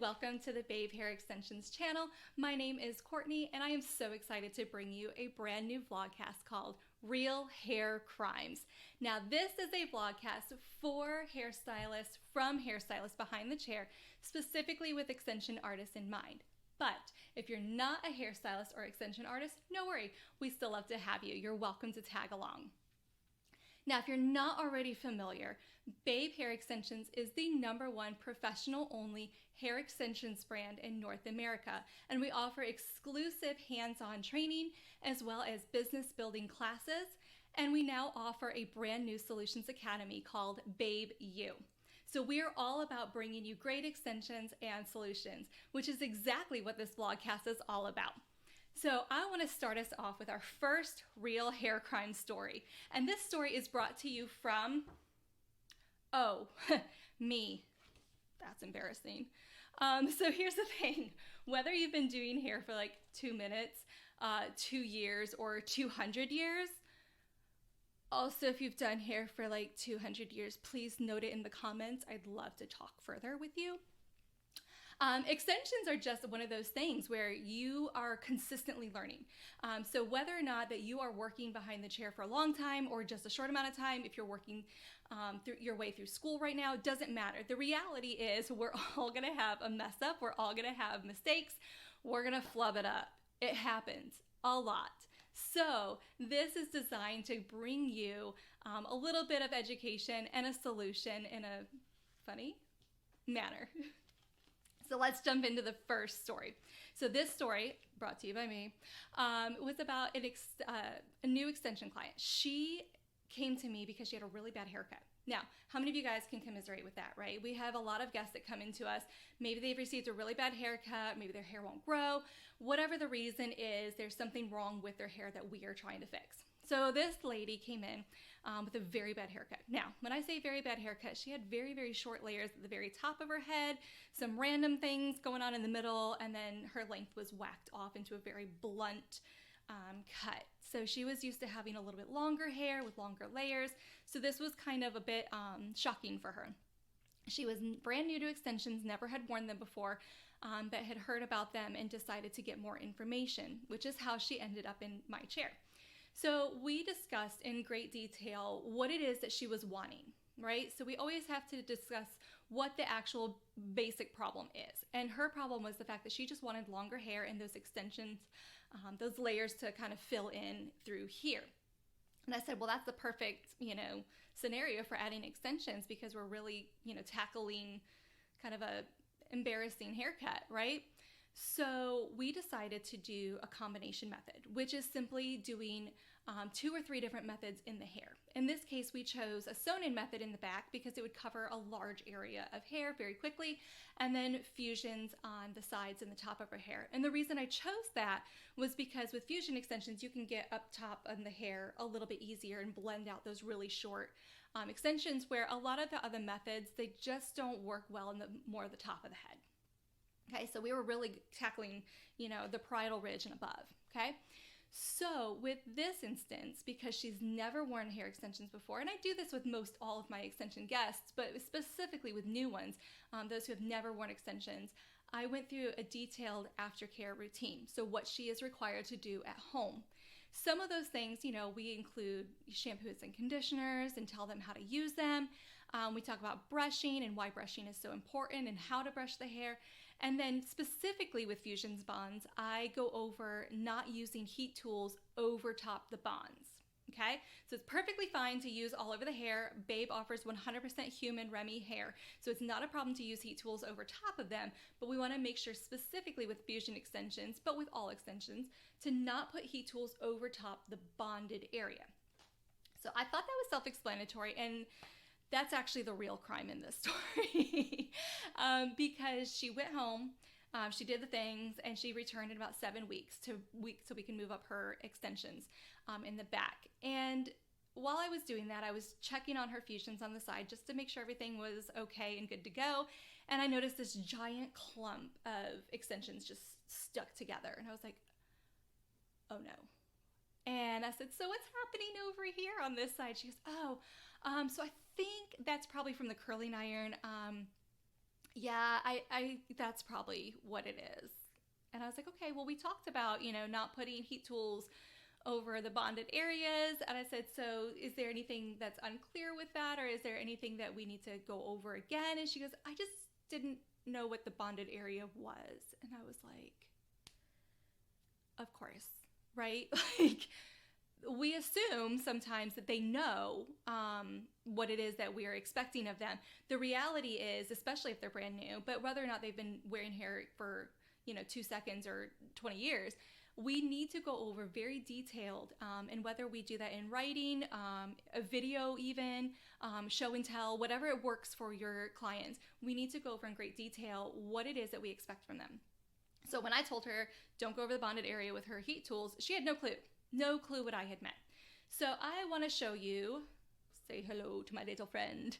welcome to the Babe Hair Extensions channel. My name is Courtney and I am so excited to bring you a brand new vlogcast called Real Hair Crimes. Now this is a vlogcast for hairstylists from Hairstylists Behind the Chair, specifically with extension artists in mind. But if you're not a hairstylist or extension artist, no worry, we still love to have you. You're welcome to tag along. Now, if you're not already familiar, Babe Hair Extensions is the #1 professional-only hair extensions brand in North America, and we offer exclusive hands-on training as well as business building classes, and we now offer a brand new solutions academy called Babe U. So we are all about bringing you great extensions and solutions, which is exactly what this vlogcast is all about. So I want to start us off with our first real hair crime story. And this story is brought to you from, me. That's embarrassing. So here's the thing. Whether you've been doing hair for like 2 minutes, 2 years, or 200 years, also if you've done hair for like 200 years, please note it in the comments. I'd love to talk further with you. Extensions are just one of those things where you are consistently learning. So whether or not that you are working behind the chair for a long time or just a short amount of time, if you're working through your way through school right now, it doesn't matter. The reality is we're all gonna have a mess up. We're all gonna have mistakes. We're gonna flub it up. It happens a lot. So this is designed to bring you a little bit of education and a solution in a funny manner. So let's jump into the first story. So this story, brought to you by me, was about a new extension client. She came to me because she had a really bad haircut. Now, how many of you guys can commiserate with that, right? We have a lot of guests that come into us. Maybe they've received a really bad haircut. Maybe their hair won't grow. Whatever the reason is, there's something wrong with their hair that we are trying to fix. So this lady came in with a very bad haircut. Now, when I say very bad haircut, she had very, very short layers at the very top of her head, some random things going on in the middle, and then her length was whacked off into a very blunt cut. So she was used to having a little bit longer hair with longer layers. So this was kind of a bit shocking for her. She was brand new to extensions, never had worn them before, but had heard about them and decided to get more information, which is how she ended up in my chair. So we discussed in great detail what it is that she was wanting, right? So we always have to discuss what the actual basic problem is. And her problem was the fact that she just wanted longer hair and those extensions, those layers to kind of fill in through here. And I said, well, that's the perfect, scenario for adding extensions because we're really, tackling kind of a embarrassing haircut, right? So we decided to do a combination method, which is simply doing 2 or 3 different methods in the hair. In this case, we chose a sewn-in method in the back because it would cover a large area of hair very quickly, and then fusions on the sides and the top of her hair. And the reason I chose that was because with fusion extensions, you can get up top on the hair a little bit easier and blend out those really short extensions, where a lot of the other methods, they just don't work well in the more of the top of the head. Okay, so we were really tackling, the parietal ridge and above, okay? So with this instance, because she's never worn hair extensions before, and I do this with most all of my extension guests, but specifically with new ones, those who have never worn extensions, I went through a detailed aftercare routine. So what she is required to do at home. Some of those things, we include shampoos and conditioners and tell them how to use them. We talk about brushing and why brushing is so important and how to brush the hair. And then specifically with fusions bonds, I go over not using heat tools over top the bonds. Okay, so it's perfectly fine to use all over the hair. Babe offers 100% human Remy hair, so it's not a problem to use heat tools over top of them, but we want to make sure specifically with fusion extensions, but with all extensions, to not put heat tools over top the bonded area. So I thought that was self-explanatory, and that's actually the real crime in this story because she went home, she did the things, and she returned in about 7 weeks so we can move up her extensions in the back. And while I was doing that, I was checking on her fusions on the side just to make sure everything was okay and good to go. And I noticed this giant clump of extensions just stuck together. And I was like, oh no. And I said, so what's happening over here on this side? She goes, so I think that's probably from the curling iron. yeah, I that's probably what it is. And I was like, okay, well, we talked about, not putting heat tools over the bonded areas. And I said, so is there anything that's unclear with that? Or is there anything that we need to go over again? And she goes, I just didn't know what the bonded area was. And I was like, of course, right? Like, we assume sometimes that they know what it is that we are expecting of them. The reality is, especially if they're brand new, but whether or not they've been wearing hair for 2 seconds or 20 years, we need to go over very detailed, and whether we do that in writing, a video even, show and tell, whatever it works for your clients, we need to go over in great detail what it is that we expect from them. So when I told her, don't go over the bonded area with her heat tools, she had no clue what I had meant. So I want to show you, say hello to my little friend,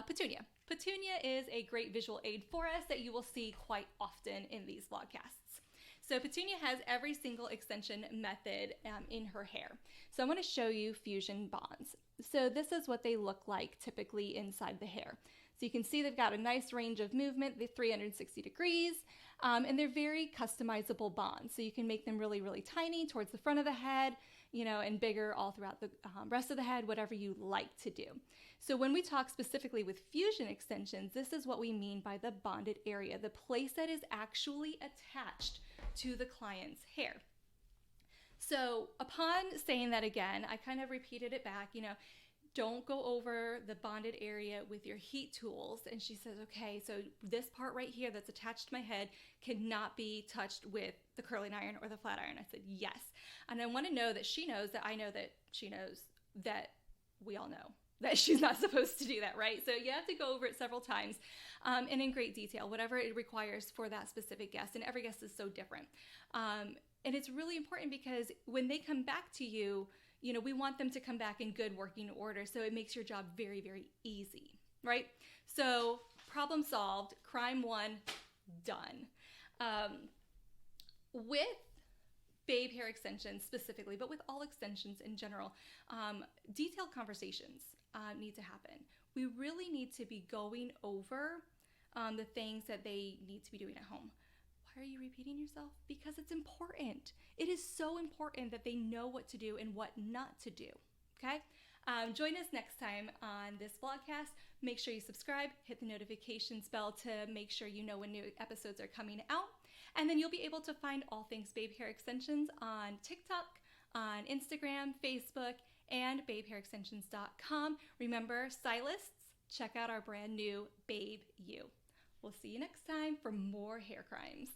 Petunia. Petunia is a great visual aid for us that you will see quite often in these vlogcasts. So Petunia has every single extension method in her hair. So I want to show you fusion bonds. So this is what they look like typically inside the hair. So you can see they've got a nice range of movement, they're 360 degrees, and they're very customizable bonds. So you can make them really, really tiny towards the front of the head, and bigger all throughout the rest of the head, whatever you like to do. So when we talk specifically with fusion extensions, this is what we mean by the bonded area, the place that is actually attached to the client's hair. So upon saying that again, I kind of repeated it back, don't go over the bonded area with your heat tools. And she says, okay, so this part right here that's attached to my head cannot be touched with the curling iron or the flat iron. I said, yes. And I want to know that she knows that I know that she knows that we all know that she's not supposed to do that, right? So you have to go over it several times and in great detail, whatever it requires for that specific guest. And every guest is so different. And it's really important because when they come back to you, we want them to come back in good working order. So it makes your job very, very easy, right? So problem solved, crime one, done. With babe hair extensions specifically, but with all extensions in general, detailed conversations need to happen. We really need to be going over the things that they need to be doing at home. Why are you repeating yourself? Because it's important. It is so important that they know what to do and what not to do, okay? Join us next time on this vlogcast. Make sure you subscribe, hit the notifications bell to make sure you know when new episodes are coming out. And then you'll be able to find all things babe hair extensions on TikTok, on Instagram, Facebook, and babehairextensions.com. Remember, stylists, check out our brand new Babe U. We'll see you next time for more hair crimes.